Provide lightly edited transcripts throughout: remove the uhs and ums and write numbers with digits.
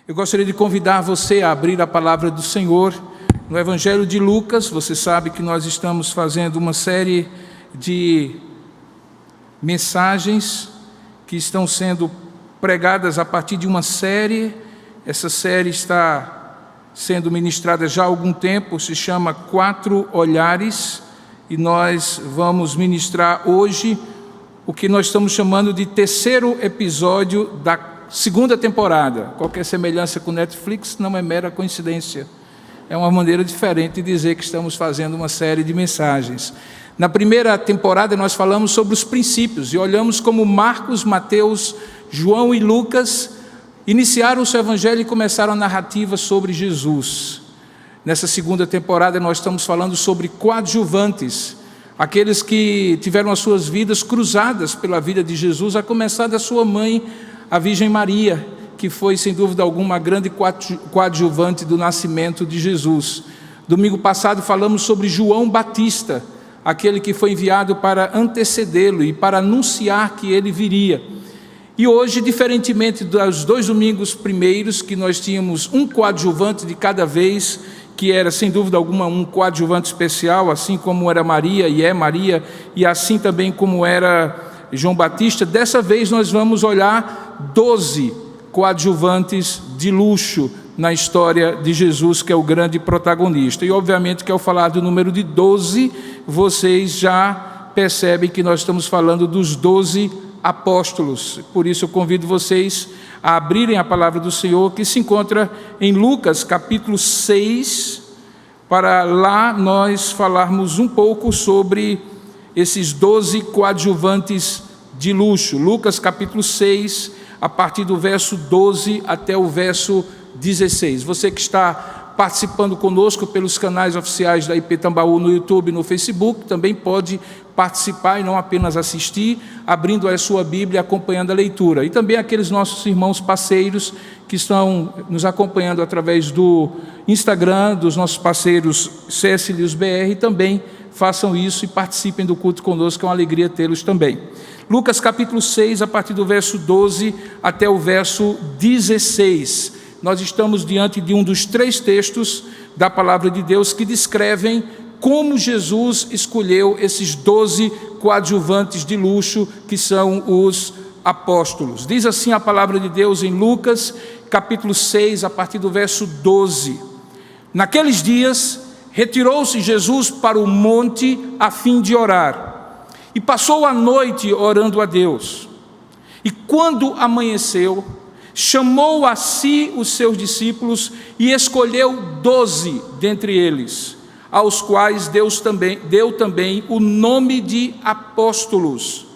Eu gostaria de convidar você a abrir a palavra do Senhor no Evangelho de Lucas. Você sabe que nós estamos fazendo uma série de mensagens que estão sendo pregadas a partir de uma série. Essa série está sendo ministrada já há algum tempo, se chama Quatro Olhares, e nós vamos ministrar hoje o que nós estamos chamando de terceiro episódio da segunda temporada. Qualquer semelhança com Netflix não é mera coincidência. É uma maneira diferente de dizer que estamos fazendo uma série de mensagens. Na primeira temporada nós falamos sobre os princípios e olhamos como Marcos, Mateus, João e Lucas iniciaram o seu evangelho e começaram a narrativa sobre Jesus. Nessa segunda temporada nós estamos falando sobre coadjuvantes, aqueles que tiveram as suas vidas cruzadas pela vida de Jesus, a começar da sua mãe, a Virgem Maria, que foi, sem dúvida alguma, a grande coadjuvante do nascimento de Jesus. Domingo passado falamos sobre João Batista, aquele que foi enviado para antecedê-lo e para anunciar que ele viria. E hoje, diferentemente dos dois domingos primeiros, que nós tínhamos um coadjuvante de cada vez, que era, sem dúvida alguma, um coadjuvante especial, assim como era Maria, e assim também como era João Batista, dessa vez nós vamos olhar 12 coadjuvantes de luxo na história de Jesus, que é o grande protagonista. E obviamente que ao falar do número de 12, vocês já percebem que nós estamos falando dos 12 apóstolos. Por isso eu convido vocês a abrirem a palavra do Senhor, que se encontra em Lucas capítulo 6, para lá nós falarmos um pouco sobre esses 12 coadjuvantes de luxo. Lucas capítulo 6, a partir do verso 12 até o verso 16. Você que está participando conosco pelos canais oficiais da IP Tambaú no YouTube e no Facebook, também pode participar e não apenas assistir, abrindo a sua Bíblia, acompanhando a leitura. E também aqueles nossos irmãos parceiros que estão nos acompanhando através do Instagram, dos nossos parceiros CS News BR, também façam isso e participem do culto conosco, é uma alegria tê-los também. Lucas capítulo 6, a partir do verso 12 até o verso 16. Nós estamos diante de um dos 3 textos da palavra de Deus que descrevem como Jesus escolheu esses 12 coadjuvantes de luxo que são os apóstolos. Diz assim a palavra de Deus em Lucas capítulo 6, a partir do verso 12. Naqueles dias, retirou-se Jesus para o monte a fim de orar, e passou a noite orando a Deus. E quando amanheceu, chamou a si os seus discípulos e escolheu 12 dentre eles, aos quais deu também o nome de apóstolos: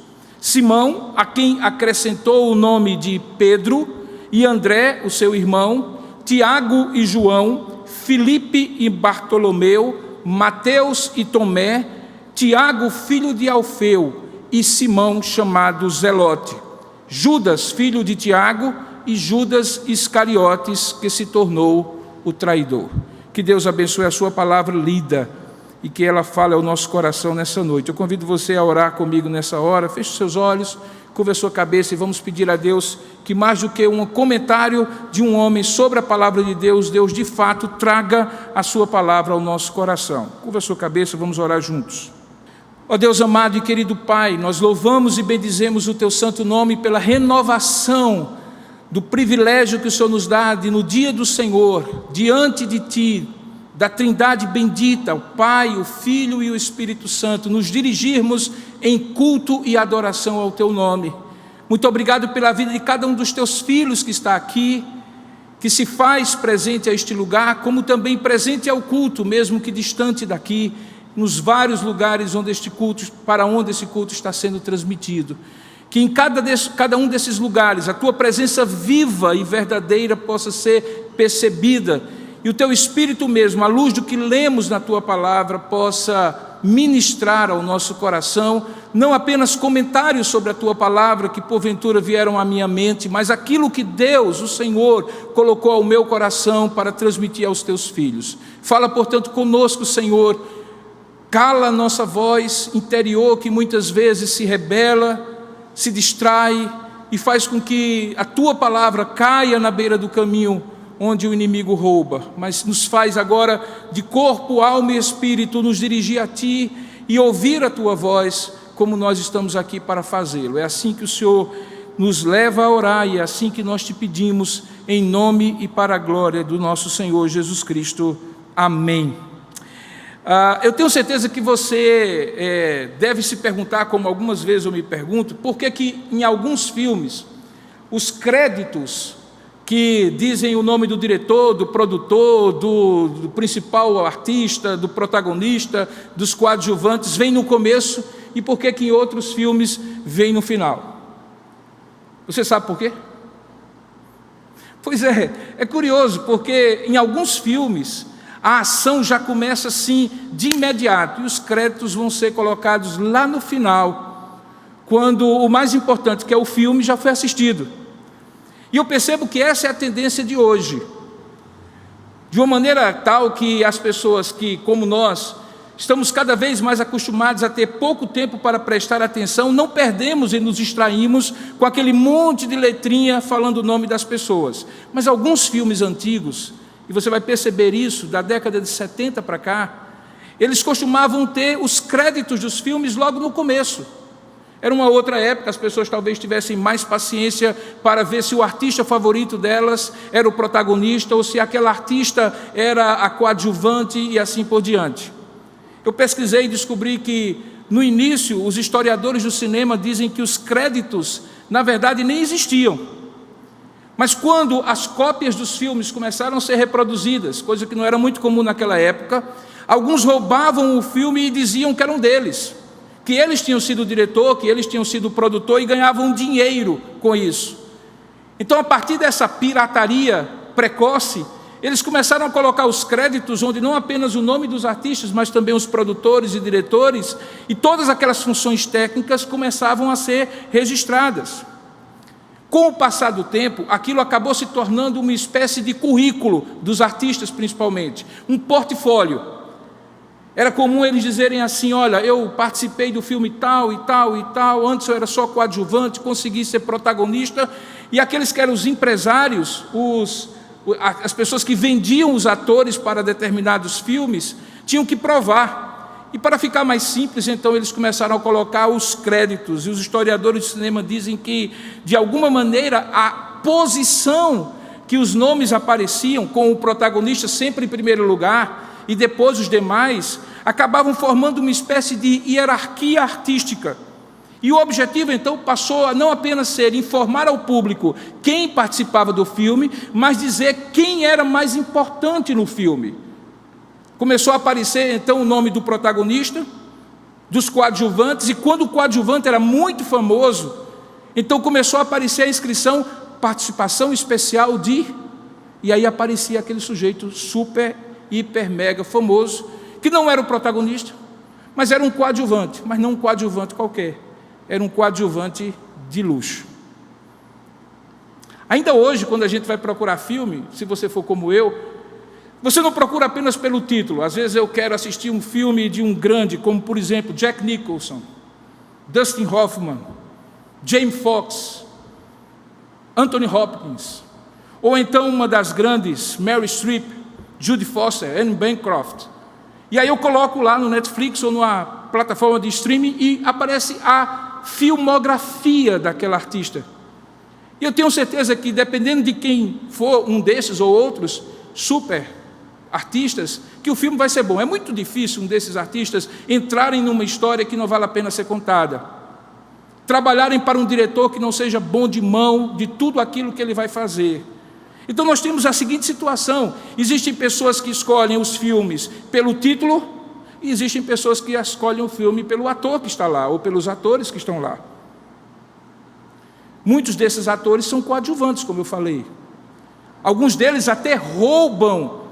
Simão, a quem acrescentou o nome de Pedro, e André, o seu irmão, Tiago e João, Filipe e Bartolomeu, Mateus e Tomé, Tiago, filho de Alfeu, e Simão, chamado Zelote, Judas, filho de Tiago, e Judas Iscariotes, que se tornou o traidor. Que Deus abençoe a sua palavra lida e que ela fale ao nosso coração nessa noite. Eu convido você a orar comigo nessa hora. Feche os seus olhos, curva a sua cabeça e vamos pedir a Deus que, mais do que um comentário de um homem sobre a palavra de Deus, Deus de fato traga a sua palavra ao nosso coração. Curva a sua cabeça, vamos orar juntos. Ó Deus amado e querido Pai, nós louvamos e bendizemos o Teu santo nome pela renovação do privilégio que o Senhor nos dá de, no dia do Senhor, diante de Ti, da Trindade bendita, o Pai, o Filho e o Espírito Santo, nos dirigirmos em culto e adoração ao Teu nome. Muito obrigado pela vida de cada um dos Teus filhos que está aqui, que se faz presente a este lugar, como também presente ao culto, mesmo que distante daqui, nos vários lugares onde para onde esse culto está sendo transmitido. Que em cada um desses lugares a Tua presença viva e verdadeira possa ser percebida, e o Teu Espírito mesmo, à luz do que lemos na Tua palavra, possa ministrar ao nosso coração, não apenas comentários sobre a Tua palavra que porventura vieram à minha mente, mas aquilo que Deus, o Senhor, colocou ao meu coração para transmitir aos Teus filhos. Fala, portanto, conosco, Senhor, cala a nossa voz interior que muitas vezes se rebela, se distrai e faz com que a Tua palavra caia na beira do caminho onde o inimigo rouba, mas nos faz agora, de corpo, alma e espírito, nos dirigir a Ti e ouvir a Tua voz, como nós estamos aqui para fazê-lo. É assim que o Senhor nos leva a orar e é assim que nós Te pedimos, em nome e para a glória do nosso Senhor Jesus Cristo. Amém. Eu tenho certeza que você deve se perguntar, como algumas vezes eu me pergunto, por que em alguns filmes os créditos que dizem o nome do diretor, do produtor, do principal artista, do protagonista, dos coadjuvantes, vêm no começo, e por que em outros filmes vêm no final? Você sabe por quê? Pois é curioso, porque em alguns filmes a ação já começa assim de imediato, e os créditos vão ser colocados lá no final, quando o mais importante, que é o filme, já foi assistido. E eu percebo que essa é a tendência de hoje, de uma maneira tal que as pessoas que, como nós, estamos cada vez mais acostumados a ter pouco tempo para prestar atenção, não perdemos e nos distraímos com aquele monte de letrinha falando o nome das pessoas. Mas alguns filmes antigos, e você vai perceber isso da década de 70 para cá, eles costumavam ter os créditos dos filmes logo no começo. Era uma outra época, as pessoas talvez tivessem mais paciência para ver se o artista favorito delas era o protagonista ou se aquela artista era a coadjuvante e assim por diante. Eu pesquisei e descobri que, no início, os historiadores do cinema dizem que os créditos, na verdade, nem existiam. Mas quando as cópias dos filmes começaram a ser reproduzidas, coisa que não era muito comum naquela época, alguns roubavam o filme e diziam que eram deles, que eles tinham sido o diretor, que eles tinham sido o produtor e ganhavam dinheiro com isso. Então, a partir dessa pirataria precoce, eles começaram a colocar os créditos onde não apenas o nome dos artistas, mas também os produtores e diretores, e todas aquelas funções técnicas começavam a ser registradas. Com o passar do tempo, aquilo acabou se tornando uma espécie de currículo dos artistas, principalmente, um portfólio. Era comum eles dizerem assim: olha, eu participei do filme tal e tal e tal, antes eu era só coadjuvante, consegui ser protagonista, e aqueles que eram os empresários, as pessoas que vendiam os atores para determinados filmes, tinham que provar. E para ficar mais simples, então, eles começaram a colocar os créditos, e os historiadores de cinema dizem que, de alguma maneira, a posição que os nomes apareciam, com o protagonista sempre em primeiro lugar, e depois os demais, acabavam formando uma espécie de hierarquia artística. E o objetivo, então, passou a não apenas ser informar ao público quem participava do filme, mas dizer quem era mais importante no filme. Começou a aparecer, então, o nome do protagonista, dos coadjuvantes, e quando o coadjuvante era muito famoso, então começou a aparecer a inscrição participação especial de... E aí aparecia aquele sujeito super, hiper, mega famoso, que não era o protagonista, mas era um coadjuvante, mas não um coadjuvante qualquer, era um coadjuvante de luxo. Ainda hoje, quando a gente vai procurar filme, se você for como eu, você não procura apenas pelo título. Às vezes eu quero assistir um filme de um grande, como por exemplo Jack Nicholson, Dustin Hoffman, Jamie Foxx, Anthony Hopkins, ou então uma das grandes, Meryl Streep, Judy Foster, Anne Bancroft. E aí eu coloco lá no Netflix ou numa plataforma de streaming e aparece a filmografia daquela artista. E eu tenho certeza que, dependendo de quem for um desses ou outros super artistas, que o filme vai ser bom. É muito difícil um desses artistas entrarem numa história que não vale a pena ser contada, trabalharem para um diretor que não seja bom de mão de tudo aquilo que ele vai fazer. Então nós temos a seguinte situação: existem pessoas que escolhem os filmes pelo título, e existem pessoas que escolhem o filme pelo ator que está lá, ou pelos atores que estão lá. Muitos desses atores são coadjuvantes, como eu falei. Alguns deles até roubam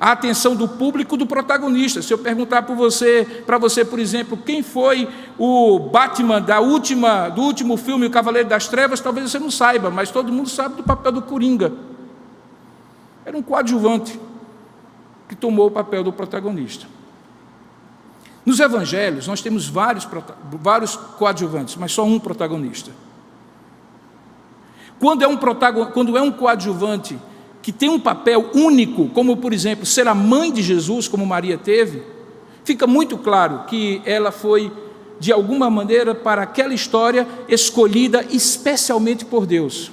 a atenção do público do protagonista. Se eu perguntar para você, por exemplo, quem foi o Batman do último filme, O Cavaleiro das Trevas, talvez você não saiba, mas todo mundo sabe do papel do Coringa. Era um coadjuvante que tomou o papel do protagonista. Nos evangelhos, nós temos vários coadjuvantes, mas só um protagonista. Quando é um coadjuvante que tem um papel único, como por exemplo, ser a mãe de Jesus, como Maria teve, fica muito claro que ela foi, de alguma maneira, para aquela história, escolhida especialmente por Deus.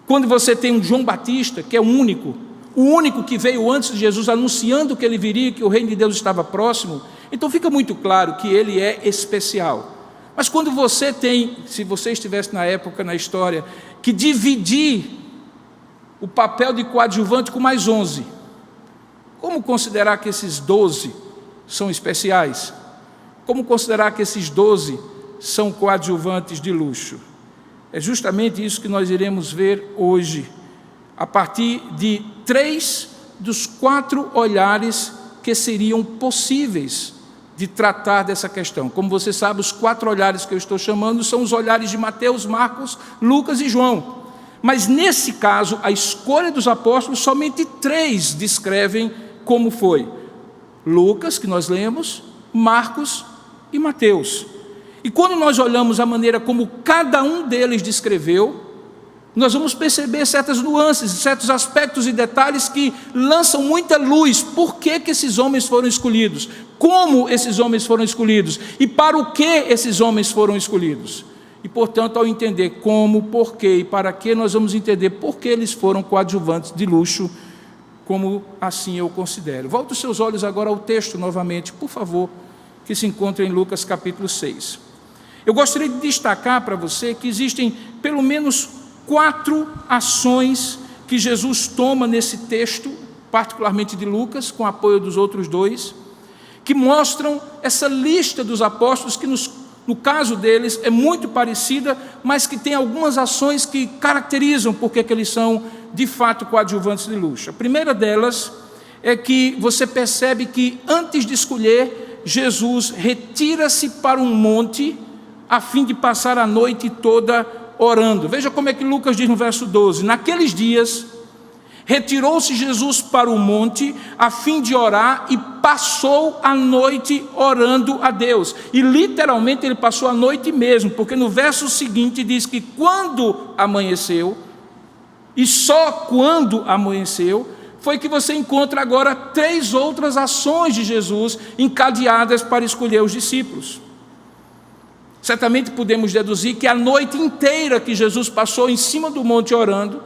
Quando você tem um João Batista, que é o único que veio antes de Jesus, anunciando que ele viria, que o reino de Deus estava próximo, então fica muito claro que ele é especial. Mas quando você tem, se você estivesse na época, na história, que dividir o papel de coadjuvante com mais 11, como considerar que esses 12 são especiais? Como considerar que esses 12 são coadjuvantes de luxo? É justamente isso que nós iremos ver hoje, a partir de 3 dos 4 olhares que seriam possíveis de tratar dessa questão. Como você sabe, os 4 olhares que eu estou chamando são os olhares de Mateus, Marcos, Lucas e João. Mas nesse caso, a escolha dos apóstolos, somente 3 descrevem como foi: Lucas, que nós lemos, Marcos e Mateus. E quando nós olhamos a maneira como cada um deles descreveu, nós vamos perceber certas nuances, certos aspectos e detalhes que lançam muita luz. Por que esses homens foram escolhidos? Como esses homens foram escolhidos? E para o que esses homens foram escolhidos? E, portanto, ao entender como, por quê e para que, nós vamos entender por que eles foram coadjuvantes de luxo, como assim eu considero. Volte os seus olhos agora ao texto novamente, por favor, que se encontra em Lucas capítulo 6. Eu gostaria de destacar para você que existem pelo menos 4 ações que Jesus toma nesse texto, particularmente de Lucas, com apoio dos outros 2, que mostram essa lista dos apóstolos que no caso deles é muito parecida, mas que tem algumas ações que caracterizam porque que eles são de fato coadjuvantes de luxo. A primeira delas é que você percebe que antes de escolher, Jesus retira-se para um monte a fim de passar a noite toda orando. Veja como é que Lucas diz no verso 12: naqueles dias, retirou-se Jesus para o monte a fim de orar e passou a noite orando a Deus. E literalmente ele passou a noite mesmo, porque no verso seguinte diz que quando amanheceu, e só quando amanheceu, foi que você encontra agora 3 outras ações de Jesus encadeadas para escolher os discípulos. Certamente podemos deduzir que a noite inteira que Jesus passou em cima do monte orando,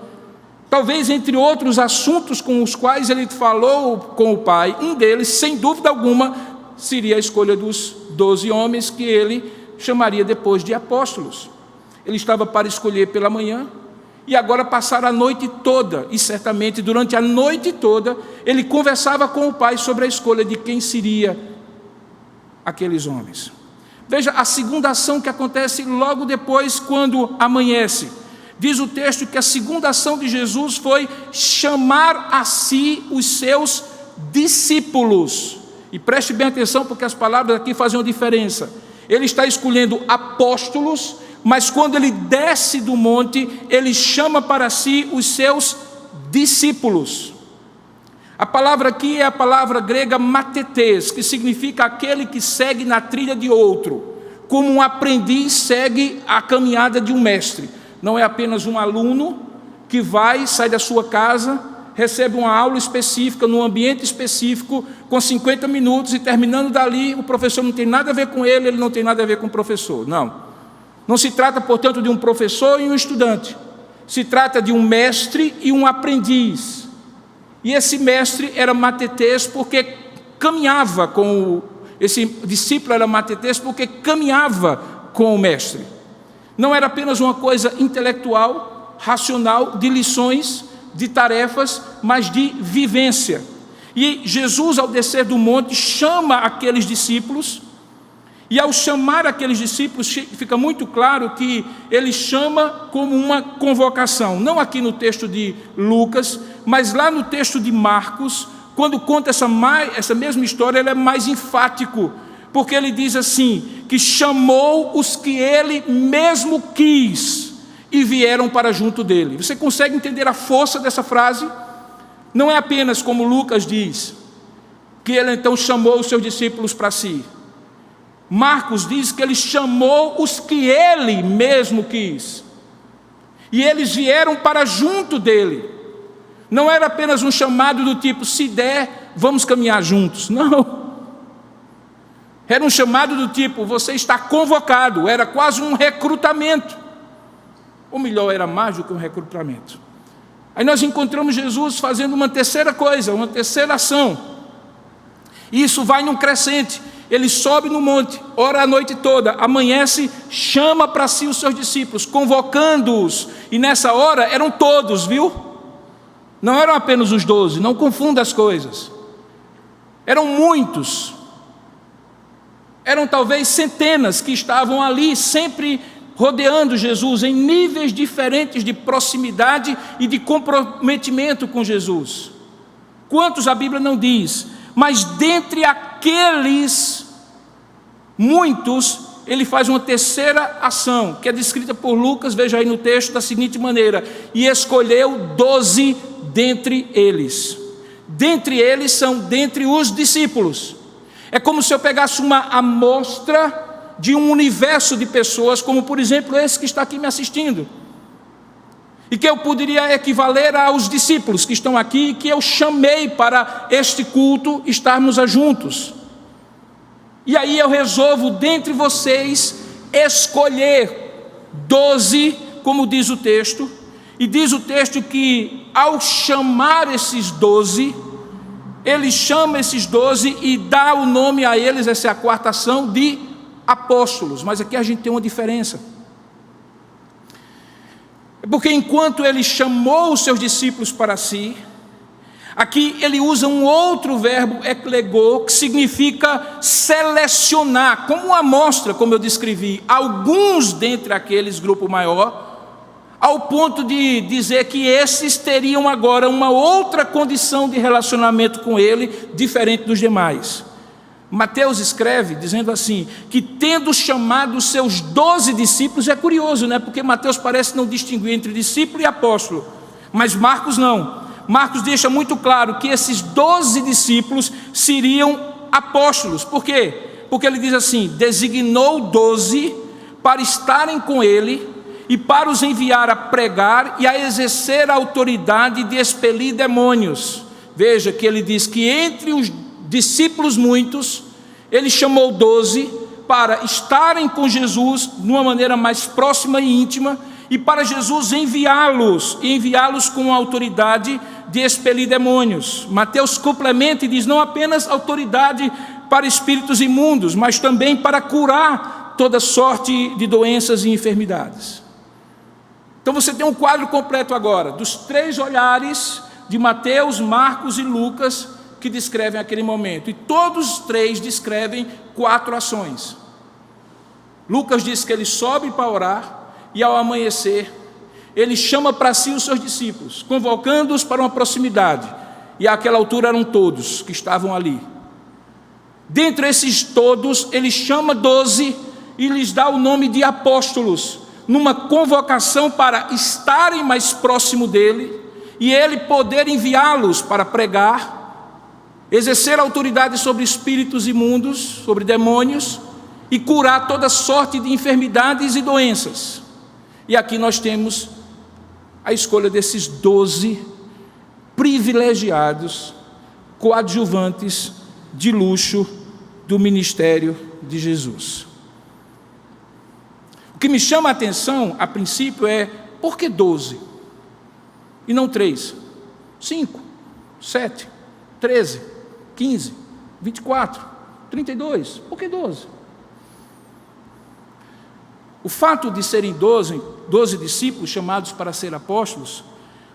talvez entre outros assuntos com os quais ele falou com o Pai, um deles, sem dúvida alguma, seria a escolha dos 12 homens que ele chamaria depois de apóstolos. Ele estava para escolher pela manhã e agora passar a noite toda, e certamente durante a noite toda ele conversava com o Pai sobre a escolha de quem seria aqueles homens. Veja a segunda ação que acontece logo depois, quando amanhece. Diz o texto que a segunda ação de Jesus foi chamar a si os seus discípulos. E preste bem atenção, porque as palavras aqui fazem uma diferença. Ele está escolhendo apóstolos, mas quando ele desce do monte, ele chama para si os seus discípulos. A palavra aqui é a palavra grega matetes, que significa aquele que segue na trilha de outro, como um aprendiz segue a caminhada de um mestre. Não é apenas um aluno que sai da sua casa, recebe uma aula específica, num ambiente específico, com 50 minutos, e terminando dali, o professor não tem nada a ver com ele, ele não tem nada a ver com o professor. Não se trata, portanto, de um professor e um estudante. Se trata de um mestre e um aprendiz. E esse mestre era matetes porque caminhava esse discípulo era matetes porque caminhava com o mestre. Não era apenas uma coisa intelectual, racional, de lições, de tarefas, mas de vivência. E Jesus, ao descer do monte, chama aqueles discípulos, e ao chamar aqueles discípulos, fica muito claro que ele chama como uma convocação. Não aqui no texto de Lucas, mas lá no texto de Marcos, quando conta essa mesma história, ele é mais enfático, porque ele diz assim, que chamou os que ele mesmo quis e vieram para junto dele. Você consegue entender a força dessa frase? Não é apenas como Lucas diz, que ele então chamou os seus discípulos para si. Marcos diz que ele chamou os que ele mesmo quis, e eles vieram para junto dele. Não era apenas um chamado do tipo, se der, vamos caminhar juntos. Não. Era um chamado do tipo, você está convocado. Era quase um recrutamento. Ou melhor, era mais do que um recrutamento. Aí nós encontramos Jesus fazendo uma terceira coisa, uma terceira ação. E isso vai num crescente. Ele sobe no monte, ora a noite toda, amanhece, chama para si os seus discípulos, convocando-os. E nessa hora eram todos, viu? Não eram apenas os 12, não confunda as coisas. Eram muitos. Eram talvez centenas que estavam ali, sempre rodeando Jesus, em níveis diferentes de proximidade e de comprometimento com Jesus. Quantos a Bíblia não diz? Mas dentre aqueles muitos, ele faz uma terceira ação, que é descrita por Lucas, veja aí no texto, da seguinte maneira: e escolheu 12 dentre eles. Dentre eles são dentre os discípulos. É como se eu pegasse uma amostra de um universo de pessoas, como por exemplo esse que está aqui me assistindo, e que eu poderia equivaler aos discípulos que estão aqui, e que eu chamei para este culto estarmos juntos. E aí eu resolvo dentre vocês escolher 12, como diz o texto, e diz o texto que ao chamar esses 12, ele chama esses 12 e dá o nome a eles, essa é a quarta ação, de apóstolos. Mas aqui a gente tem uma diferença. Porque enquanto ele chamou os seus discípulos para si, aqui ele usa um outro verbo, eklegô, que significa selecionar, como uma amostra, como eu descrevi, alguns dentre aqueles, grupo maior, ao ponto de dizer que esses teriam agora uma outra condição de relacionamento com ele, diferente dos demais. Mateus escreve dizendo assim, que tendo chamado os seus 12 discípulos, é curioso, né? Porque Mateus parece não distinguir entre discípulo e apóstolo, mas Marcos não. Marcos deixa muito claro que esses 12 discípulos seriam apóstolos. Por quê? Porque ele diz assim, designou 12 para estarem com ele e para os enviar a pregar e a exercer a autoridade de expelir demônios. Veja que ele diz que entre os discípulos muitos, ele chamou 12 para estarem com Jesus de uma maneira mais próxima e íntima, e para Jesus enviá-los com a autoridade de expelir demônios. Mateus complementa e diz, não apenas autoridade para espíritos imundos, mas também para curar toda sorte de doenças e enfermidades. Então você tem um quadro completo agora, dos 3 olhares de Mateus, Marcos e Lucas, que descrevem aquele momento. E todos os 3 descrevem 4 ações. Lucas diz que ele sobe para orar, e ao amanhecer, ele chama para si os seus discípulos, convocando-os para uma proximidade. E àquela altura eram todos que estavam ali. Dentre esses todos, ele chama 12 e lhes dá o nome de apóstolos, numa convocação para estarem mais próximo dele, e ele poder enviá-los para pregar, exercer autoridade sobre espíritos imundos, sobre demônios, e curar toda sorte de enfermidades e doenças. E aqui nós temos a escolha desses 12 privilegiados, coadjuvantes de luxo do ministério de Jesus. O que me chama a atenção, a princípio, é por que 12? E não 3, 5, 7, 13, 15, 24, 32, por que 12? O fato de serem 12 discípulos chamados para ser apóstolos,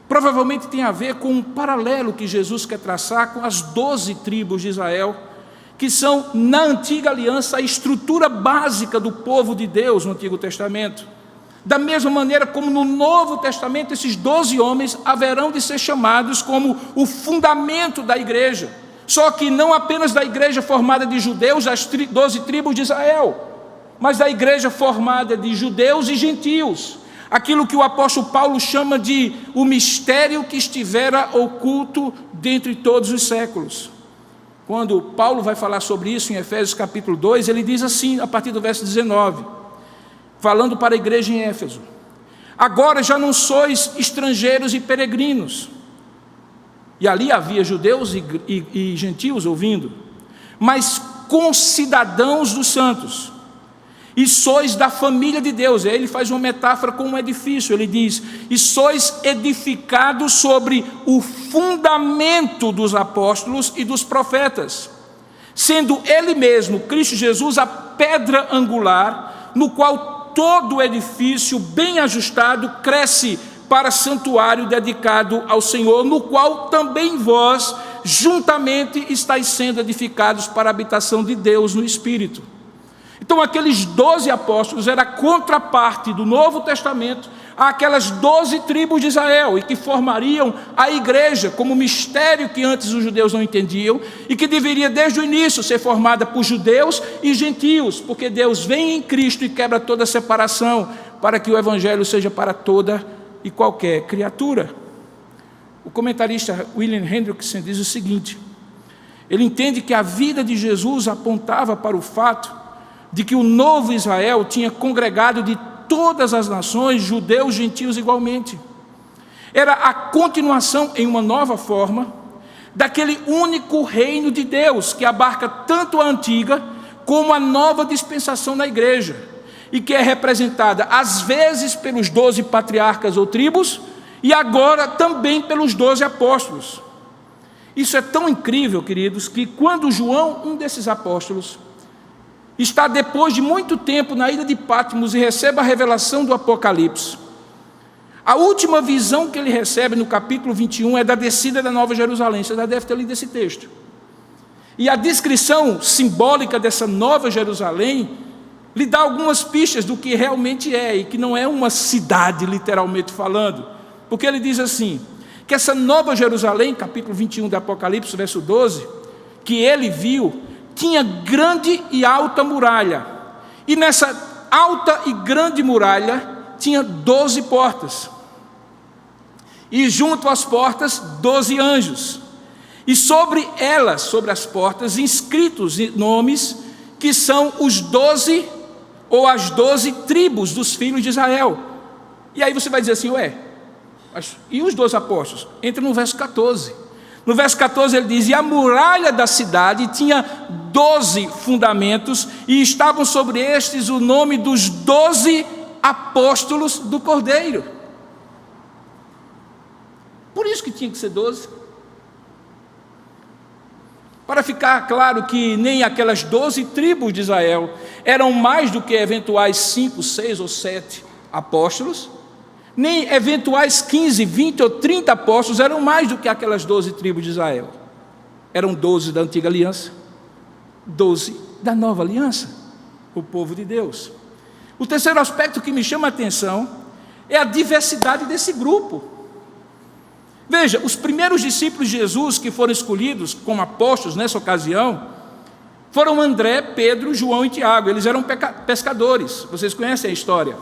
provavelmente tem a ver com um paralelo que Jesus quer traçar com as 12 tribos de Israel, que são, na antiga aliança, a estrutura básica do povo de Deus no Antigo Testamento. Da mesma maneira como no Novo Testamento, esses 12 homens haverão de ser chamados como o fundamento da igreja, só que não apenas da igreja formada de judeus, as 12 tribos de Israel, mas da igreja formada de judeus e gentios, aquilo que o apóstolo Paulo chama de o mistério que estivera oculto dentre todos os séculos. Quando Paulo vai falar sobre isso em Efésios capítulo 2, ele diz assim, a partir do verso 19, falando para a igreja em Éfeso: agora já não sois estrangeiros e peregrinos, e ali havia judeus e gentios ouvindo, mas concidadãos dos santos, e sois da família de Deus. Aí ele faz uma metáfora com um edifício, ele diz, e sois edificados sobre o fundamento dos apóstolos e dos profetas, sendo ele mesmo, Cristo Jesus, a pedra angular, no qual todo o edifício bem ajustado cresce para santuário dedicado ao Senhor, no qual também vós juntamente estáis sendo edificados para a habitação de Deus no Espírito. Então aqueles 12 apóstolos era a contraparte do Novo Testamento àquelas 12 tribos de Israel, e que formariam a igreja como mistério que antes os judeus não entendiam, e que deveria desde o início ser formada por judeus e gentios, porque Deus vem em Cristo e quebra toda a separação, para que o evangelho seja para toda e qualquer criatura. O comentarista William Hendrickson diz o seguinte: ele entende que a vida de Jesus apontava para o fato de que o novo Israel tinha congregado de todas as nações, judeus, gentios igualmente. Era a continuação em uma nova forma daquele único reino de Deus que abarca tanto a antiga como a nova dispensação na igreja, e que é representada às vezes pelos 12 patriarcas ou tribos, e agora também pelos 12 apóstolos. Isso é tão incrível, queridos, que quando João, um desses apóstolos, está depois de muito tempo na ilha de Patmos e recebe a revelação do Apocalipse, a última visão que ele recebe no capítulo 21 é da descida da Nova Jerusalém. Você já deve ter lido esse texto. E a descrição simbólica dessa Nova Jerusalém lhe dá algumas pistas do que realmente é, e que não é uma cidade, literalmente falando, porque ele diz assim, que essa Nova Jerusalém, capítulo 21 do Apocalipse, verso 12, que ele viu, tinha grande e alta muralha, e nessa alta e grande muralha tinha 12 portas, e junto às portas 12 anjos, e sobre elas, sobre as portas, inscritos nomes que são os 12 ou as 12 tribos dos filhos de Israel. E aí você vai dizer assim, ué, e os 12 apóstolos? Entra no verso 14. No verso 14 ele diz, e a muralha da cidade tinha 12 fundamentos, e estavam sobre estes o nome dos 12 apóstolos do Cordeiro. Por isso que tinha que ser 12. Para ficar claro que nem aquelas 12 tribos de Israel eram mais do que eventuais 5, 6 ou 7 apóstolos, nem eventuais 15, 20 ou 30 apóstolos eram mais do que aquelas 12 tribos de Israel. Eram 12 da antiga aliança, 12 da nova aliança, o povo de Deus. O terceiro aspecto que me chama a atenção é a diversidade desse grupo. Veja, os primeiros discípulos de Jesus que foram escolhidos como apóstolos nessa ocasião foram André, Pedro, João e Tiago. Eles eram pescadores, vocês conhecem a história.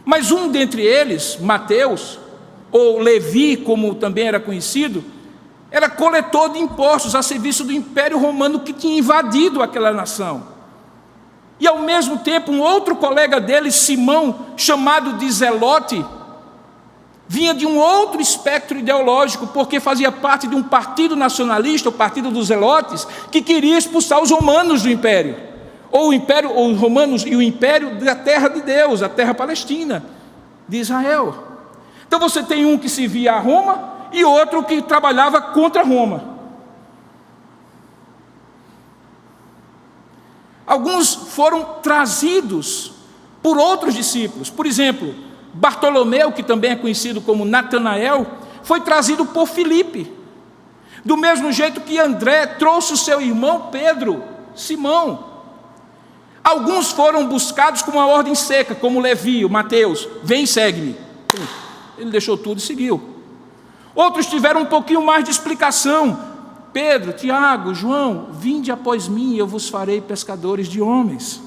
Mas um dentre eles, Mateus, ou Levi, como também era conhecido, era coletor de impostos a serviço do Império Romano que tinha invadido aquela nação. E ao mesmo tempo um outro colega dele, Simão, chamado de Zelote, vinha de um outro espectro ideológico, porque fazia parte de um partido nacionalista, o partido dos Zelotes, que queria expulsar os romanos do império, ou os romanos e o império da terra de Deus, a terra palestina, de Israel. Então você tem um que se via a Roma, e outro que trabalhava contra Roma. Alguns foram trazidos por outros discípulos, por exemplo, Bartolomeu, que também é conhecido como Natanael, foi trazido por Filipe, do mesmo jeito que André trouxe o seu irmão Pedro, Simão. Alguns foram buscados com uma ordem seca, como Levi, o Mateus, vem e segue-me. Ele deixou tudo e seguiu. Outros tiveram um pouquinho mais de explicação. Pedro, Tiago, João, vinde após mim, eu vos farei pescadores de homens.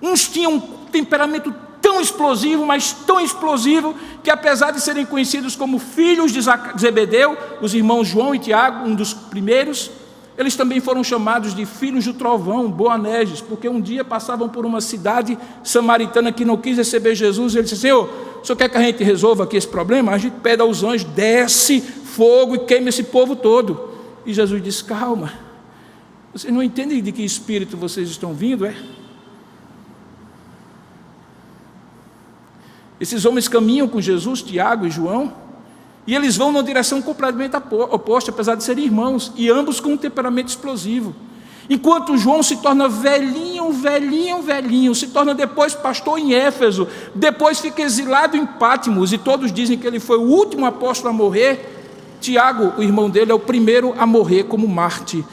Uns tinham um temperamento tão explosivo, mas tão explosivo, que apesar de serem conhecidos como filhos de Zebedeu, os irmãos João e Tiago, um dos primeiros, Eles também foram chamados de filhos do trovão, Boanerges, porque um dia passavam por uma cidade samaritana que não quis receber Jesus, e eles disseram: Senhor, o senhor quer que a gente resolva aqui esse problema? A gente pede aos anjos, desce fogo e queima esse povo todo. E Jesus disse: calma, vocês não entendem de que espírito vocês estão vindo, é? Esses homens caminham com Jesus, Tiago e João, e eles vão numa direção completamente oposta, apesar de serem irmãos, e ambos com um temperamento explosivo. Enquanto João se torna velhinho, se torna depois pastor em Éfeso, depois fica exilado em Patmos, e todos dizem que ele foi o último apóstolo a morrer, Tiago, o irmão dele, é o primeiro a morrer como mártir,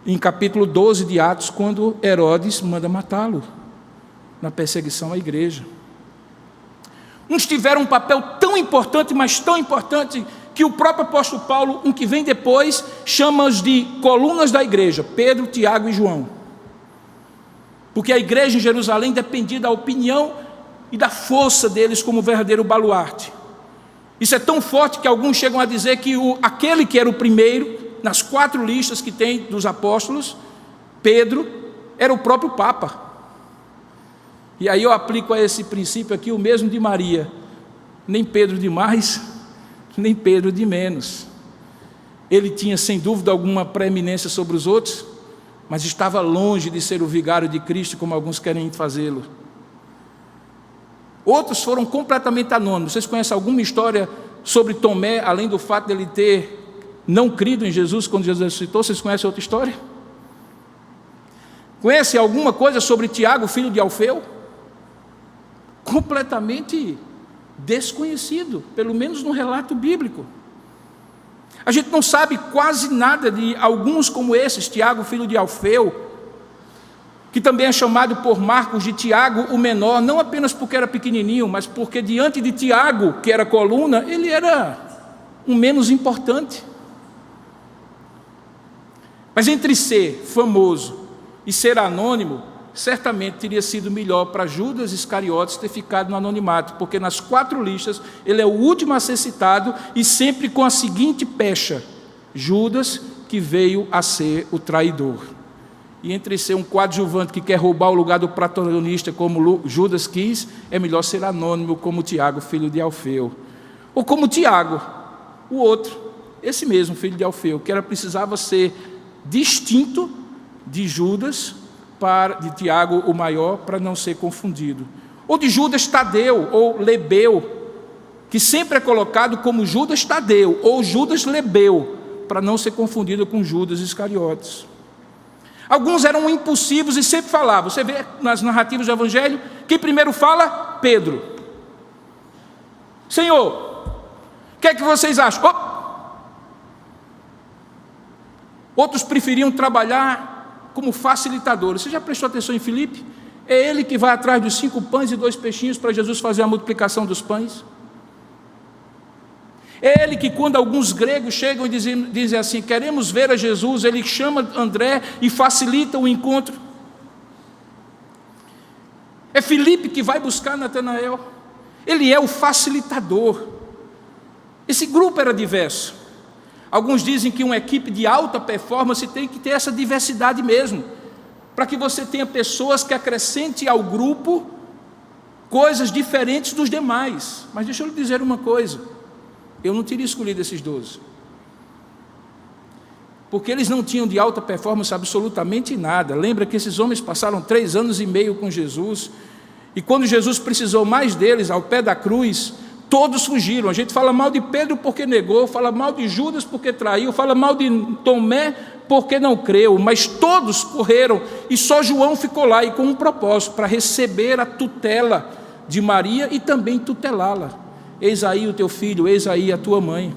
em capítulo 12 de Atos, quando Herodes manda matá-lo, na perseguição à igreja. Uns tiveram um papel tão importante, mas tão importante, que o próprio apóstolo Paulo, um que vem depois, chama-os de colunas da igreja, Pedro, Tiago e João. Porque a igreja em Jerusalém dependia da opinião e da força deles como verdadeiro baluarte. Isso é tão forte que alguns chegam a dizer que aquele que era o primeiro, nas 4 listas que tem dos apóstolos, Pedro, era o próprio Papa. E aí eu aplico a esse princípio aqui o mesmo de Maria: nem Pedro de mais, nem Pedro de menos. Ele tinha sem dúvida alguma preeminência sobre os outros, mas estava longe de ser o vigário de Cristo, como alguns querem fazê-lo. Outros foram completamente anônimos. Vocês conhecem alguma história sobre Tomé, além do fato de ele ter não crido em Jesus quando Jesus ressuscitou? Vocês conhecem outra história? Conhecem alguma coisa sobre Tiago, filho de Alfeu? Completamente desconhecido, pelo menos no relato bíblico. A gente não sabe quase nada de alguns como esses, Tiago, filho de Alfeu, que também é chamado por Marcos de Tiago o menor, não apenas porque era pequenininho, mas porque diante de Tiago, que era coluna, ele era um menos importante. Mas entre ser famoso e ser anônimo, certamente teria sido melhor para Judas Iscariotes ter ficado no anonimato, porque nas 4 listas ele é o último a ser citado, e sempre com a seguinte pecha: Judas, que veio a ser o traidor. E entre ser um coadjuvante que quer roubar o lugar do protagonista, como Judas quis, é melhor ser anônimo, como Tiago, filho de Alfeu. Ou como Tiago, o outro, esse mesmo filho de Alfeu, que precisava ser distinto de Judas, de Tiago o maior, para não ser confundido. Ou de Judas Tadeu, ou Lebeu, que sempre é colocado como Judas Tadeu, ou Judas Lebeu, para não ser confundido com Judas Iscariotes. Alguns eram impulsivos e sempre falavam. Você vê nas narrativas do Evangelho, quem primeiro fala? Pedro. Senhor, o que é que vocês acham? Outros preferiam trabalhar como facilitadores. Você já prestou atenção em Filipe? É ele que vai atrás dos 5 pães e 2 peixinhos para Jesus fazer a multiplicação dos pães. É ele que, quando alguns gregos chegam e dizem assim: queremos ver a Jesus, ele chama André e facilita o encontro. É Filipe que vai buscar Natanael. Ele é o facilitador. Esse grupo era diverso. Alguns dizem que uma equipe de alta performance tem que ter essa diversidade mesmo, para que você tenha pessoas que acrescentem ao grupo coisas diferentes dos demais. Mas deixa eu lhe dizer uma coisa: eu não teria escolhido esses 12, porque eles não tinham de alta performance absolutamente nada. Lembra que esses homens passaram 3 anos e meio com Jesus, e quando Jesus precisou mais deles, ao pé da cruz, todos fugiram. A gente fala mal de Pedro porque negou, fala mal de Judas porque traiu, fala mal de Tomé porque não creu, mas todos correram, e só João ficou lá, e com um propósito: para receber a tutela de Maria e também tutelá-la. Eis aí o teu filho, eis aí a tua mãe.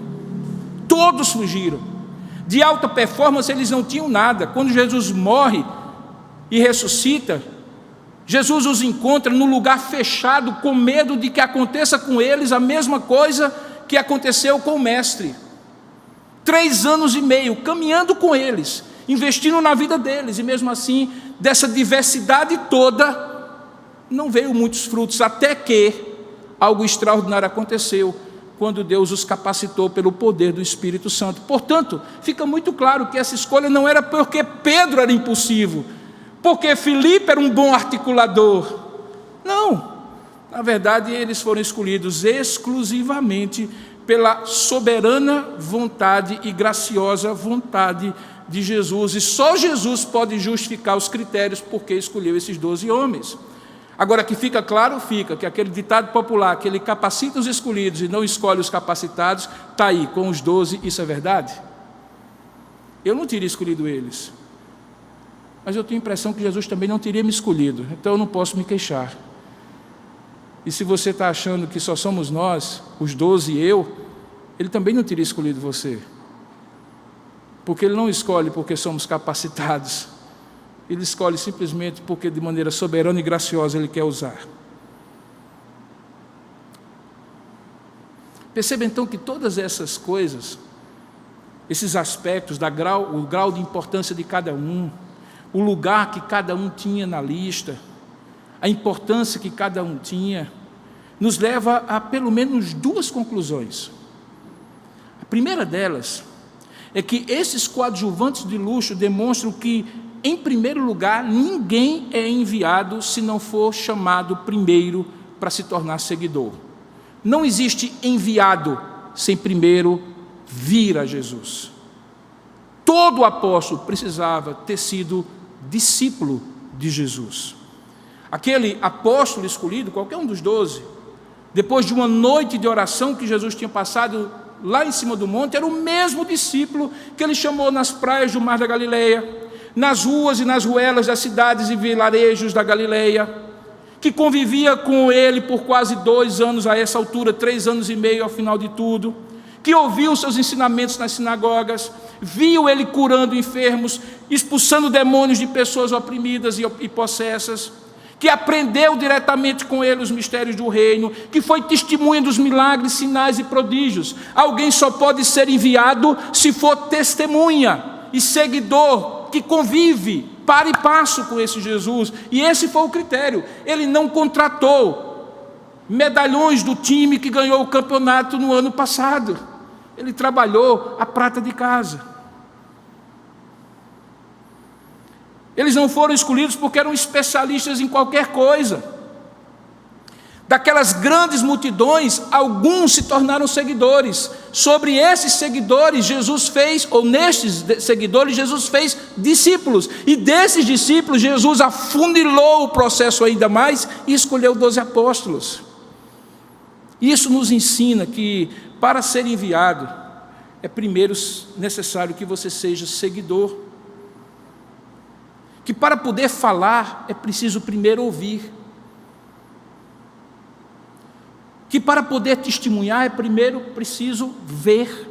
Todos fugiram. De alta performance eles não tinham nada. Quando Jesus morre e ressuscita, Jesus os encontra num lugar fechado, com medo de que aconteça com eles a mesma coisa que aconteceu com o mestre. 3 anos e meio caminhando com eles, investindo na vida deles, e mesmo assim, dessa diversidade toda, não veio muitos frutos, até que algo extraordinário aconteceu. quando Deus os capacitou pelo poder do Espírito Santo. Portanto, fica muito claro que essa escolha não era porque Pedro era impulsivo, porque Filipe era um bom articulador. Não, na verdade eles foram escolhidos exclusivamente pela soberana vontade e graciosa vontade de Jesus, e só Jesus pode justificar os critérios porque escolheu esses 12 homens. Agora, que fica claro, fica que aquele ditado popular, que ele capacita os escolhidos e não escolhe os capacitados, está aí, com os 12, isso é verdade? Eu não teria escolhido eles, mas eu tenho a impressão que Jesus também não teria me escolhido, então eu não posso me queixar. E se você está achando que só somos nós, os 12 e eu, ele também não teria escolhido você. Porque ele não escolhe porque somos capacitados, ele escolhe simplesmente porque de maneira soberana e graciosa ele quer usar. Perceba então que todas essas coisas, esses aspectos, o grau de importância de cada um, o lugar que cada um tinha na lista, a importância que cada um tinha, nos leva a pelo menos duas conclusões. A primeira delas é que esses coadjuvantes de luxo demonstram que, em primeiro lugar, ninguém é enviado se não for chamado primeiro para se tornar seguidor. Não existe enviado sem primeiro vir a Jesus. Todo apóstolo precisava ter sido discípulo de Jesus. Aquele apóstolo escolhido, qualquer um dos 12, depois de uma noite de oração que Jesus tinha passado lá em cima do monte, era o mesmo discípulo que ele chamou nas praias do Mar da Galileia, nas ruas e nas ruelas das cidades e vilarejos da Galileia, que convivia com ele por quase 2 anos a essa altura, 3 anos e meio ao final de tudo, que ouviu seus ensinamentos nas sinagogas, viu ele curando enfermos, expulsando demônios de pessoas oprimidas e possessas, que aprendeu diretamente com ele os mistérios do reino, que foi testemunha dos milagres, sinais e prodígios. Alguém só pode ser enviado se for testemunha e seguidor, que convive para e passo com esse Jesus, e esse foi o critério. Ele não contratou medalhões do time que ganhou o campeonato no ano passado, ele trabalhou a prata de casa. Eles não foram escolhidos porque eram especialistas em qualquer coisa. Daquelas grandes multidões, alguns se tornaram seguidores. Sobre esses seguidores, Jesus fez, ou nestes seguidores, Jesus fez discípulos. E desses discípulos, Jesus afunilou o processo ainda mais e escolheu 12 apóstolos. Isso nos ensina que, para ser enviado, é primeiro necessário que você seja seguidor. Que para poder falar é preciso primeiro ouvir, que para poder testemunhar é primeiro preciso ver,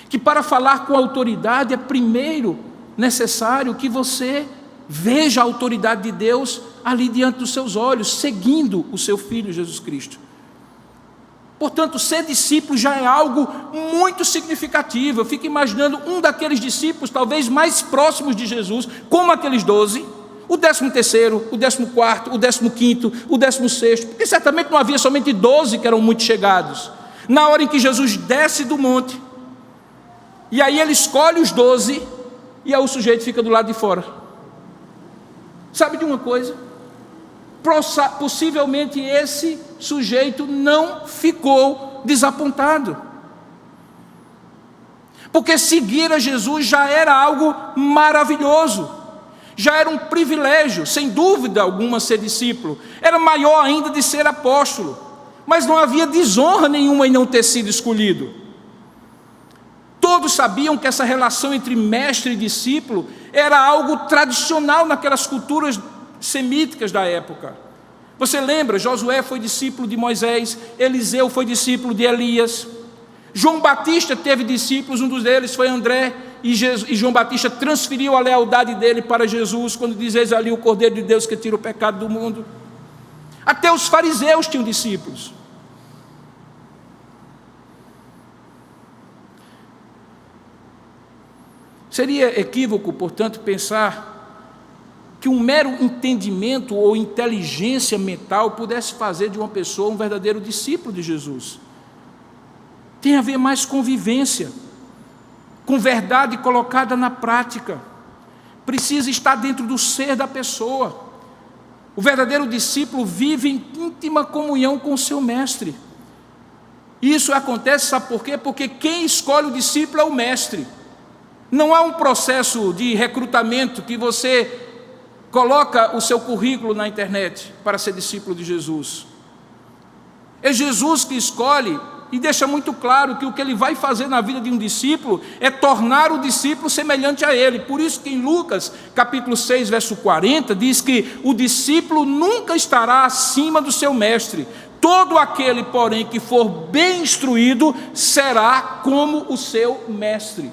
que para falar com autoridade é primeiro necessário que você veja a autoridade de Deus ali diante dos seus olhos, seguindo o seu Filho Jesus Cristo. Portanto, ser discípulo já é algo muito significativo. Eu fico imaginando um daqueles discípulos, talvez mais próximos de Jesus, como aqueles 12, o 13º, o 14º, o 15º, o 16º, porque certamente não havia somente 12 que eram muito chegados. Na hora em que Jesus desce do monte, e aí ele escolhe os 12, e aí o sujeito fica do lado de fora. Sabe de uma coisa? Possivelmente esse sujeito não ficou desapontado, porque seguir a Jesus já era algo maravilhoso, já era um privilégio, sem dúvida alguma ser discípulo, era maior ainda de ser apóstolo, mas não havia desonra nenhuma em não ter sido escolhido. Todos sabiam que essa relação entre mestre e discípulo era algo tradicional naquelas culturas semíticas da época. Você lembra, Josué foi discípulo de Moisés, Eliseu foi discípulo de Elias, João Batista teve discípulos, um dos deles foi André, e João Batista transferiu a lealdade dele para Jesus, quando diz: eis ali o Cordeiro de Deus que tira o pecado do mundo. Até os fariseus tinham discípulos. Seria equívoco, portanto, pensar que um mero entendimento ou inteligência mental pudesse fazer de uma pessoa um verdadeiro discípulo de Jesus. Tem a ver mais com vivência, com verdade colocada na prática. Precisa estar dentro do ser da pessoa. O verdadeiro discípulo vive em íntima comunhão com o seu mestre. Isso acontece, sabe por quê? Porque quem escolhe o discípulo é o mestre. Não há um processo de recrutamento que você coloca o seu currículo na internet para ser discípulo de Jesus. É Jesus que escolhe e deixa muito claro que o que ele vai fazer na vida de um discípulo é tornar o discípulo semelhante a ele. Por isso que em Lucas, capítulo 6, verso 40, diz que o discípulo nunca estará acima do seu mestre. Todo aquele, porém, que for bem instruído, será como o seu mestre.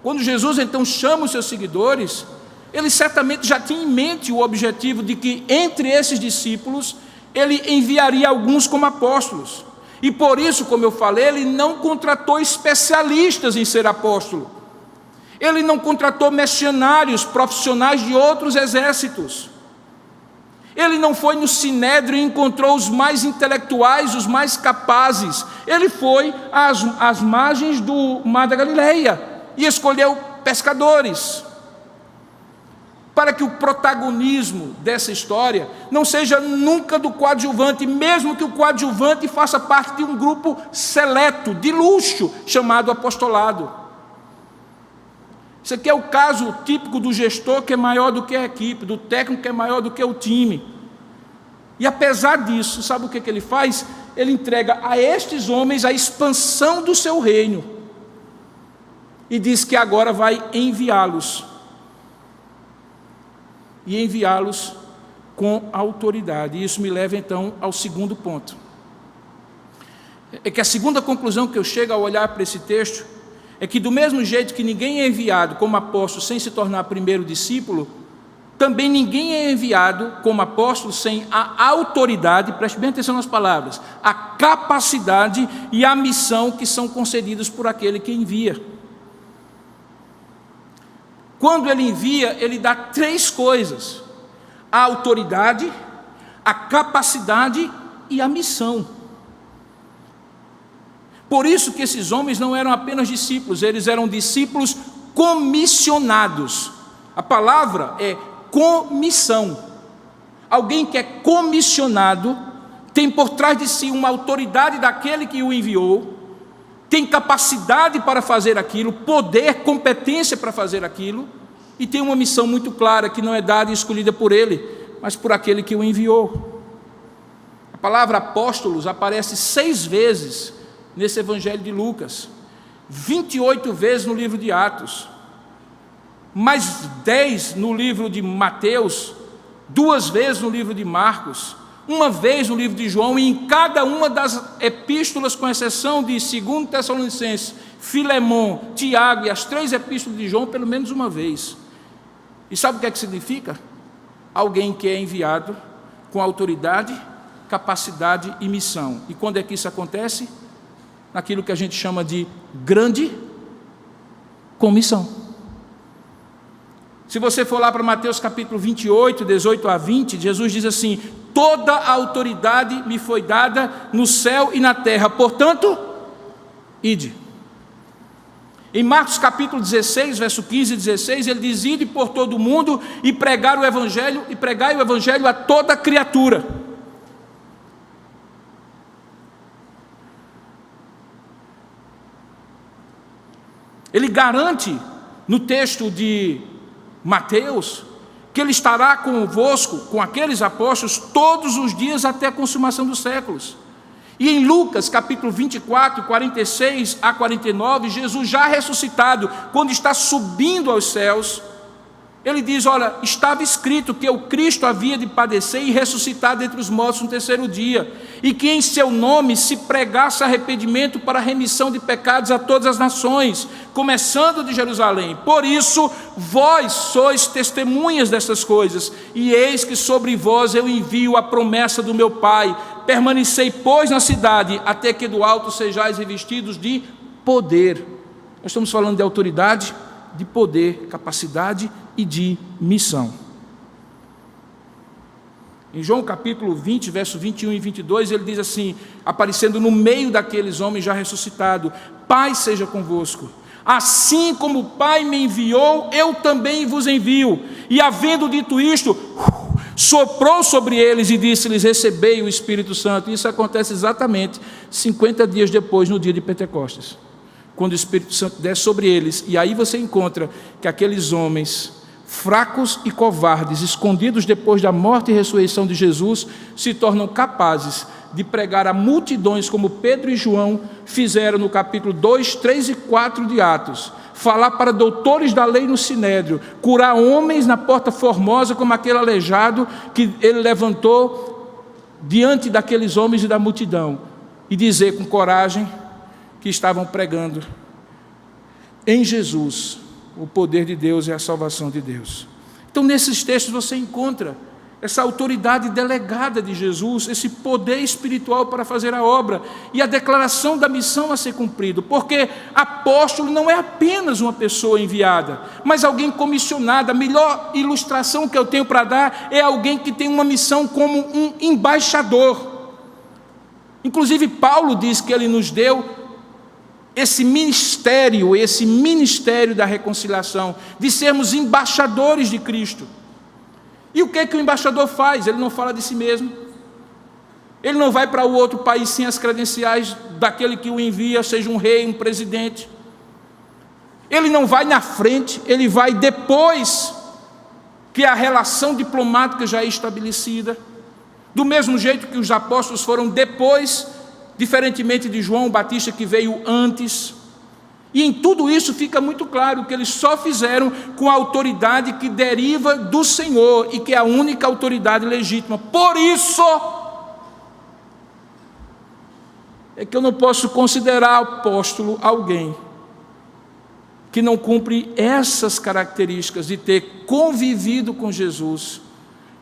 Quando Jesus, então, chama os seus seguidores, ele certamente já tinha em mente o objetivo de que, entre esses discípulos, ele enviaria alguns como apóstolos. E por isso, como eu falei, ele não contratou especialistas em ser apóstolo. Ele não contratou mercenários, profissionais de outros exércitos. Ele não foi no Sinédrio e encontrou os mais intelectuais, os mais capazes. Ele foi às margens do Mar da Galileia e escolheu pescadores, para que o protagonismo dessa história não seja nunca do coadjuvante, mesmo que o coadjuvante faça parte de um grupo seleto, de luxo, chamado apostolado. Isso aqui é o caso típico do gestor que é maior do que a equipe, do técnico que é maior do que o time. E apesar disso, sabe o que ele faz? Ele entrega a estes homens a expansão do seu reino. E diz que agora vai enviá-los. E enviá-los com autoridade. E isso me leva então ao segundo ponto. É que a segunda conclusão que eu chego ao olhar para esse texto é que do mesmo jeito que ninguém é enviado como apóstolo sem se tornar primeiro discípulo, também ninguém é enviado como apóstolo sem a autoridade, preste bem atenção nas palavras, a capacidade e a missão que são concedidos por aquele que envia. Quando ele envia, ele dá três coisas: a autoridade, a capacidade e a missão. Por isso que esses homens não eram apenas discípulos, eles eram discípulos comissionados. A palavra é comissão. Alguém que é comissionado tem por trás de si uma autoridade daquele que o enviou, tem capacidade para fazer aquilo, poder, competência para fazer aquilo, e tem uma missão muito clara que não é dada e escolhida por ele, mas por aquele que o enviou. A palavra apóstolos aparece 6 vezes nesse evangelho de Lucas, 28 vezes no livro de Atos, mais 10 no livro de Mateus, 2 vezes no livro de Marcos, 1 vez no livro de João, e em cada uma das epístolas, com exceção de 2 Tessalonicenses, Filemão, Tiago e as 3 epístolas de João, pelo menos uma vez. E sabe o que é que significa? Alguém que é enviado com autoridade, capacidade e missão. E quando é que isso acontece? Naquilo que a gente chama de grande comissão. Se você for lá para Mateus capítulo 28, 18 a 20, Jesus diz assim: toda a autoridade me foi dada no céu e na terra, portanto, ide. Em Marcos capítulo 16, verso 15 e 16, ele diz: ide por todo o mundo e pregai o evangelho a toda criatura. Ele garante no texto de Mateus que ele estará convosco, com aqueles apóstolos, todos os dias até a consumação dos séculos. E em Lucas capítulo 24, 46 a 49, Jesus já ressuscitado, quando está subindo aos céus, ele diz: olha, estava escrito que o Cristo havia de padecer e ressuscitar dentre os mortos no 3º dia, e que em seu nome se pregasse arrependimento para a remissão de pecados a todas as nações, começando de Jerusalém. Por isso, vós sois testemunhas dessas coisas, e eis que sobre vós eu envio a promessa do meu Pai. Permanecei, pois, na cidade, até que do alto sejais revestidos de poder. Nós estamos falando de autoridade, de poder, capacidade e de missão. Em João capítulo 20, verso 21 e 22, ele diz assim, aparecendo no meio daqueles homens já ressuscitados: Pai seja convosco. Assim como o Pai me enviou, eu também vos envio. E havendo dito isto, soprou sobre eles e disse-lhes: recebei o Espírito Santo. Isso acontece exatamente 50 dias depois, no dia de Pentecostes, quando o Espírito Santo desce sobre eles. E aí você encontra que aqueles homens fracos e covardes, escondidos depois da morte e ressurreição de Jesus, se tornam capazes de pregar a multidões, como Pedro e João fizeram no capítulo 2, 3 e 4 de Atos, falar para doutores da lei no Sinédrio, curar homens na Porta Formosa, como aquele aleijado que ele levantou diante daqueles homens e da multidão, e dizer com coragem que estavam pregando em Jesus o poder de Deus e a salvação de Deus. Então, nesses textos você encontra essa autoridade delegada de Jesus, esse poder espiritual para fazer a obra e a declaração da missão a ser cumprida, porque apóstolo não é apenas uma pessoa enviada, mas alguém comissionado. A melhor ilustração que eu tenho para dar é alguém que tem uma missão como um embaixador. Inclusive Paulo diz que ele nos deu esse ministério da reconciliação, de sermos embaixadores de Cristo. E o que é que o embaixador faz? Ele não fala de si mesmo, ele não vai para o outro país sem as credenciais daquele que o envia, seja um rei, um presidente. Ele não vai na frente, ele vai depois que a relação diplomática já é estabelecida, do mesmo jeito que os apóstolos foram depois, diferentemente de João Batista, que veio antes. E em tudo isso fica muito claro que eles só fizeram com a autoridade que deriva do Senhor e que é a única autoridade legítima. Por isso é que eu não posso considerar apóstolo alguém que não cumpre essas características de ter convivido com Jesus,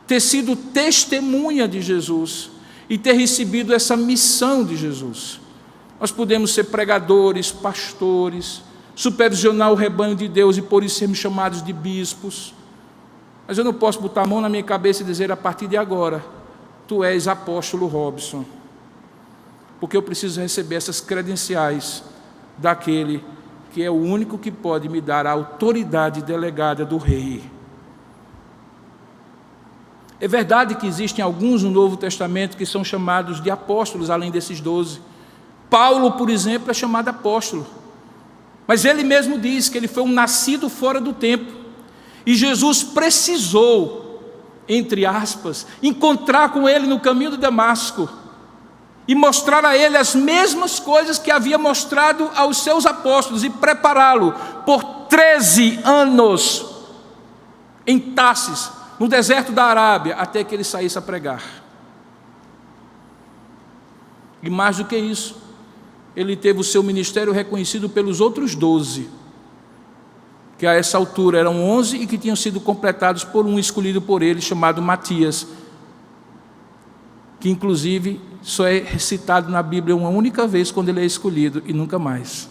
ter sido testemunha de Jesus e ter recebido essa missão de Jesus. Nós podemos ser pregadores, pastores, supervisionar o rebanho de Deus e por isso sermos chamados de bispos, mas eu não posso botar a mão na minha cabeça e dizer: a partir de agora, tu és apóstolo Robson, porque eu preciso receber essas credenciais daquele que é o único que pode me dar a autoridade delegada do rei. É verdade que existem alguns no Novo Testamento que são chamados de apóstolos, além desses 12. Paulo, por exemplo, é chamado apóstolo, mas ele mesmo diz que ele foi um nascido fora do tempo, e Jesus precisou, entre aspas, encontrar com ele no caminho de Damasco, e mostrar a ele as mesmas coisas que havia mostrado aos seus apóstolos, e prepará-lo por 13 anos, em Tarsis, no deserto da Arábia, até que ele saísse a pregar. E mais do que isso, ele teve o seu ministério reconhecido pelos outros 12, que a essa altura eram 11 e que tinham sido completados por um escolhido por ele, chamado Matias, que inclusive só é citado na Bíblia uma única vez quando ele é escolhido e nunca mais.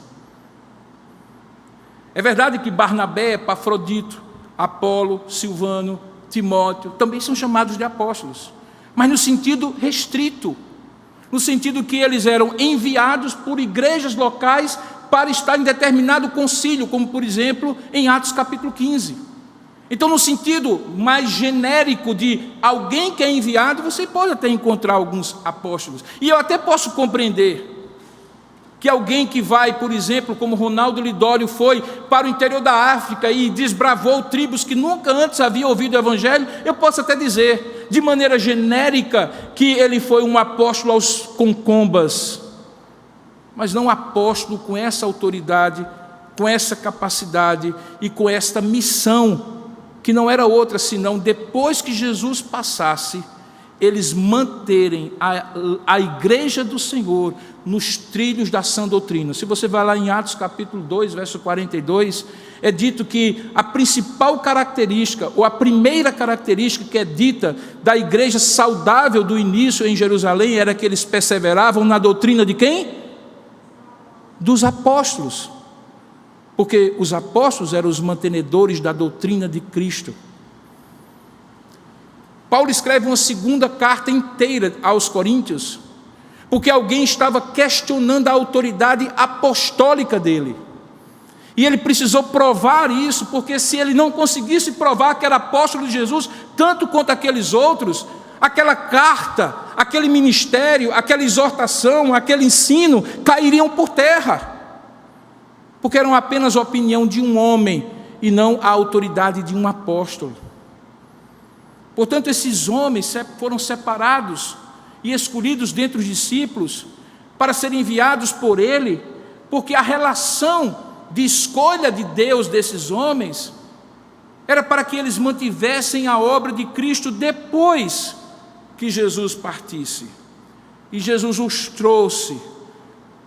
É verdade que Barnabé, Epafrodito, Apolo, Silvano, Timóteo também são chamados de apóstolos, mas no sentido restrito, no sentido que eles eram enviados por igrejas locais para estar em determinado concílio, como por exemplo em Atos capítulo 15. Então, no sentido mais genérico de alguém que é enviado, você pode até encontrar alguns apóstolos, e eu até posso compreender que alguém que vai, por exemplo, como Ronaldo Lidório foi para o interior da África e desbravou tribos que nunca antes haviam ouvido o Evangelho, eu posso até dizer, de maneira genérica, que ele foi um apóstolo aos concombas, mas não apóstolo com essa autoridade, com essa capacidade e com esta missão, que não era outra senão, depois que Jesus passasse, eles manterem a igreja do Senhor nos trilhos da sã doutrina. Se você vai lá em Atos capítulo 2, verso 42, é dito que a principal característica, ou a primeira característica que é dita da igreja saudável do início em Jerusalém, era que eles perseveravam na doutrina de quem? Dos apóstolos. Porque os apóstolos eram os mantenedores da doutrina de Cristo. Paulo escreve uma segunda carta inteira aos Coríntios, porque alguém estava questionando a autoridade apostólica dele. E ele precisou provar isso, porque se ele não conseguisse provar que era apóstolo de Jesus, tanto quanto aqueles outros, aquela carta, aquele ministério, aquela exortação, aquele ensino, cairiam por terra, porque eram apenas a opinião de um homem, e não a autoridade de um apóstolo. Portanto, esses homens foram separados e escolhidos dentre os discípulos para serem enviados por ele, porque a relação de escolha de Deus desses homens era para que eles mantivessem a obra de Cristo depois que Jesus partisse. E Jesus os trouxe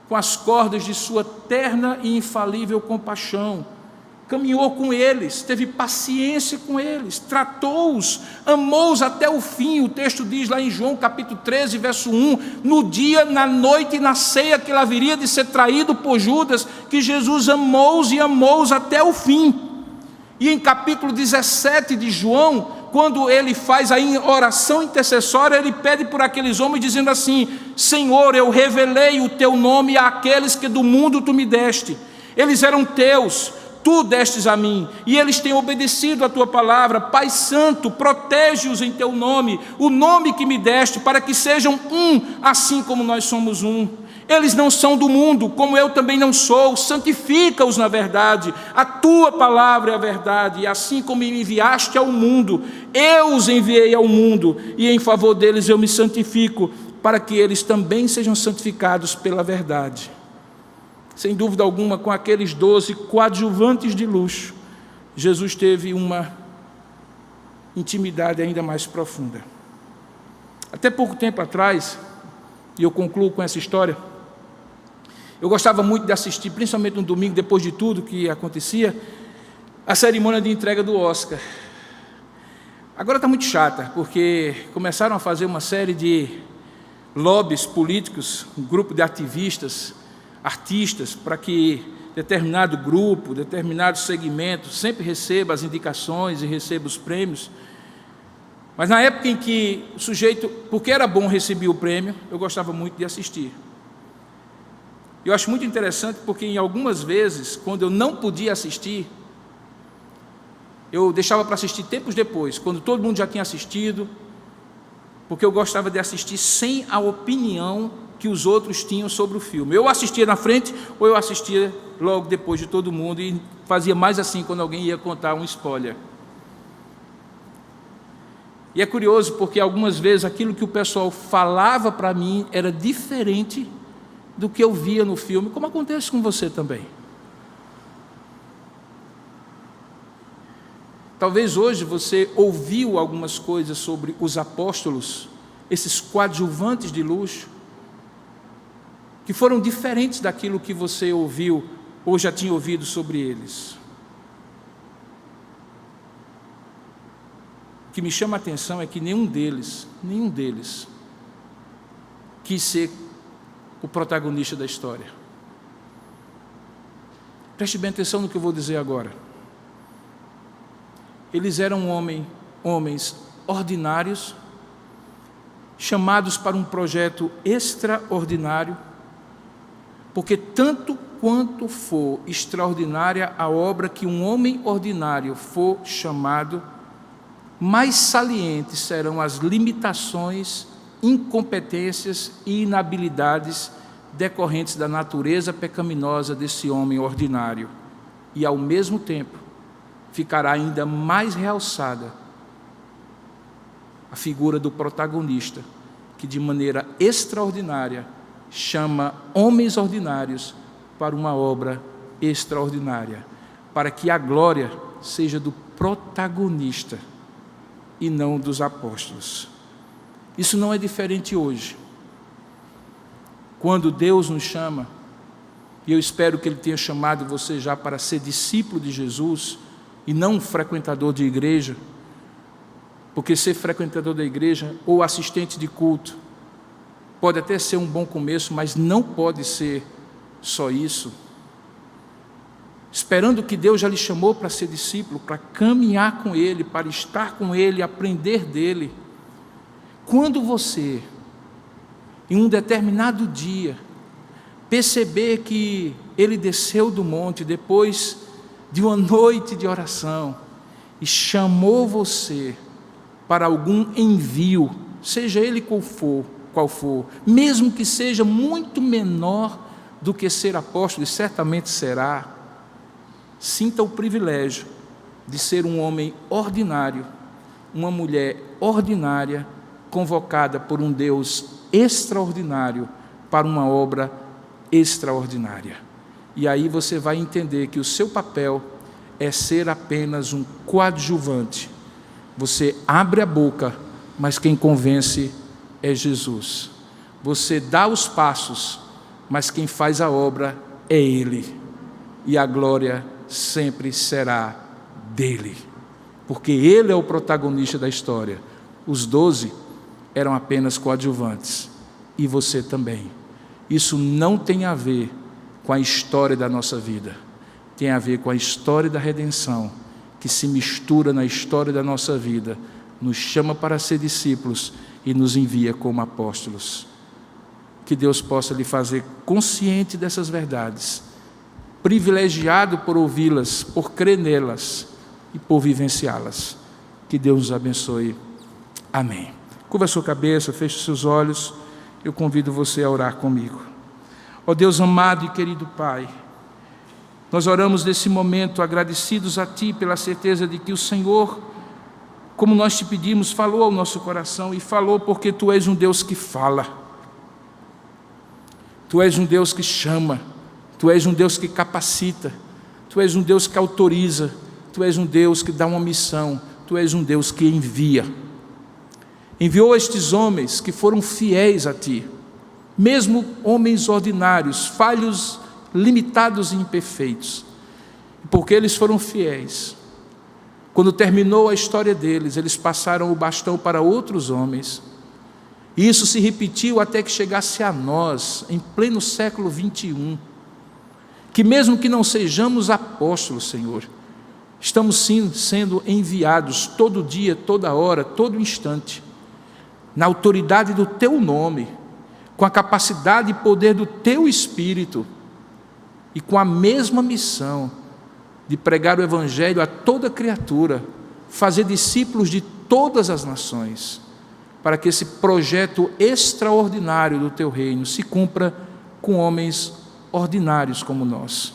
com as cordas de sua terna e infalível compaixão, caminhou com eles, teve paciência com eles, tratou-os, amou-os até o fim. O texto diz lá em João capítulo 13, verso 1, no dia, na noite e na ceia que ele haveria de ser traído por Judas, que Jesus amou-os e amou-os até o fim. E em capítulo 17 de João, quando ele faz a oração intercessória, ele pede por aqueles homens, dizendo assim: Senhor, eu revelei o teu nome àqueles que do mundo tu me deste. Eles eram teus, tu destes a mim, e eles têm obedecido a tua palavra. Pai Santo, protege-os em teu nome, o nome que me deste, para que sejam um, assim como nós somos um. Eles não são do mundo, como eu também não sou. Santifica-os na verdade, a tua palavra é a verdade. E assim como me enviaste ao mundo, eu os enviei ao mundo, e em favor deles eu me santifico, para que eles também sejam santificados pela verdade. Sem dúvida alguma, com aqueles 12 coadjuvantes de luxo, Jesus teve uma intimidade ainda mais profunda. Até pouco tempo atrás, e eu concluo com essa história, eu gostava muito de assistir, principalmente no domingo, depois de tudo que acontecia, a cerimônia de entrega do Oscar. Agora está muito chata, porque começaram a fazer uma série de lobbies políticos, um grupo de ativistas, artistas, para que determinado grupo, determinado segmento sempre receba as indicações e receba os prêmios. Mas na época em que o sujeito, porque era bom, recebia o prêmio, eu gostava muito de assistir. Eu acho muito interessante porque em algumas vezes, quando eu não podia assistir, eu deixava para assistir tempos depois, quando todo mundo já tinha assistido, porque eu gostava de assistir sem a opinião que os outros tinham sobre o filme. Eu assistia na frente ou eu assistia logo depois de todo mundo, e fazia mais assim quando alguém ia contar um spoiler. E é curioso porque algumas vezes aquilo que o pessoal falava para mim era diferente do que eu via no filme, como acontece com você também. Talvez hoje você ouviu algumas coisas sobre os apóstolos, esses coadjuvantes de luxo, que foram diferentes daquilo que você ouviu ou já tinha ouvido sobre eles. O que me chama a atenção é que nenhum deles quis ser o protagonista da história. Preste bem atenção no que eu vou dizer agora. Eles eram homens ordinários, chamados para um projeto extraordinário, porque tanto quanto for extraordinária a obra que um homem ordinário for chamado, mais salientes serão as limitações, incompetências e inabilidades decorrentes da natureza pecaminosa desse homem ordinário. E, ao mesmo tempo, ficará ainda mais realçada a figura do protagonista, que de maneira extraordinária chama homens ordinários para uma obra extraordinária, para que a glória seja do protagonista e não dos apóstolos. Isso não é diferente hoje. Quando Deus nos chama, e eu espero que Ele tenha chamado você já para ser discípulo de Jesus e não um frequentador de igreja, porque ser frequentador da igreja ou assistente de culto pode até ser um bom começo, mas não pode ser só isso. Esperando que Deus já lhe chamou para ser discípulo, para caminhar com Ele, para estar com Ele, aprender dEle, Quando você, em um determinado dia, perceber que Ele desceu do monte depois de uma noite de oração e chamou você para algum envio, seja ele qual for, mesmo que seja muito menor do que ser apóstolo, e certamente será, sinta o privilégio de ser um homem ordinário, uma mulher ordinária, convocada por um Deus extraordinário para uma obra extraordinária. E aí você vai entender que o seu papel é ser apenas um coadjuvante. Você abre a boca, mas quem convence é Jesus. Você dá os passos, mas quem faz a obra é Ele. E a glória sempre será dele, porque Ele é o protagonista da história. Os 12 eram apenas coadjuvantes, e você também. Isso não tem a ver com a história da nossa vida, tem a ver com a história da redenção, que se mistura na história da nossa vida, nos chama para ser discípulos e nos envia como apóstolos. Que Deus possa lhe fazer consciente dessas verdades, privilegiado por ouvi-las, por crer nelas e por vivenciá-las. Que Deus nos abençoe. Amém. Curva a sua cabeça, feche os seus olhos, eu convido você a orar comigo. Ó Deus amado e querido Pai, nós oramos nesse momento agradecidos a Ti pela certeza de que o Senhor, como nós te pedimos, falou ao nosso coração, e falou porque Tu és um Deus que fala, Tu és um Deus que chama, Tu és um Deus que capacita, Tu és um Deus que autoriza, Tu és um Deus que dá uma missão, Tu és um Deus que envia. Enviou estes homens que foram fiéis a Ti, mesmo homens ordinários, falhos, limitados e imperfeitos. Porque eles foram fiéis, quando terminou a história deles, eles passaram o bastão para outros homens. E isso se repetiu até que chegasse a nós, em pleno século 21. Que mesmo que não sejamos apóstolos, Senhor, estamos sim sendo enviados todo dia, toda hora, todo instante, na autoridade do Teu nome, com a capacidade e poder do Teu Espírito, e com a mesma missão de pregar o Evangelho a toda criatura, fazer discípulos de todas as nações, para que esse projeto extraordinário do Teu reino se cumpra com homens ordinários como nós.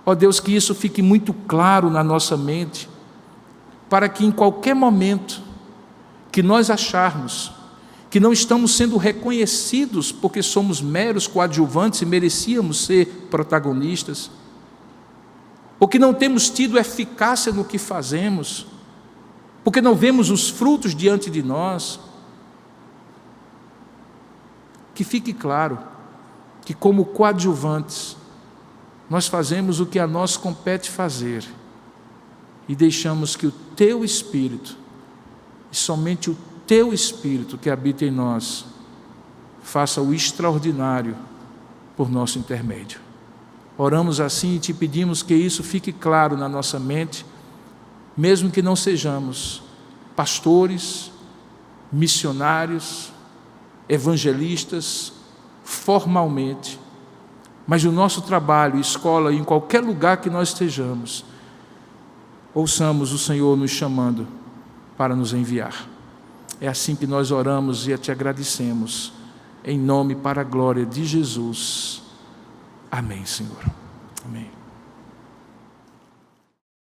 Ó Deus, que isso fique muito claro na nossa mente, para que em qualquer momento que nós acharmos que não estamos sendo reconhecidos porque somos meros coadjuvantes e merecíamos ser protagonistas, ou que não temos tido eficácia no que fazemos, porque não vemos os frutos diante de nós, que fique claro que, como coadjuvantes, nós fazemos o que a nós compete fazer e deixamos que o Teu Espírito, e somente o Teu Espírito que habita em nós, faça o extraordinário por nosso intermédio. Oramos assim e Te pedimos que isso fique claro na nossa mente, mesmo que não sejamos pastores, missionários, evangelistas, formalmente, mas no nosso trabalho, escola, em qualquer lugar que nós estejamos, ouçamos o Senhor nos chamando para nos enviar. É assim que nós oramos e Te agradecemos, em nome e para a glória de Jesus. Amém, Senhor. Amém.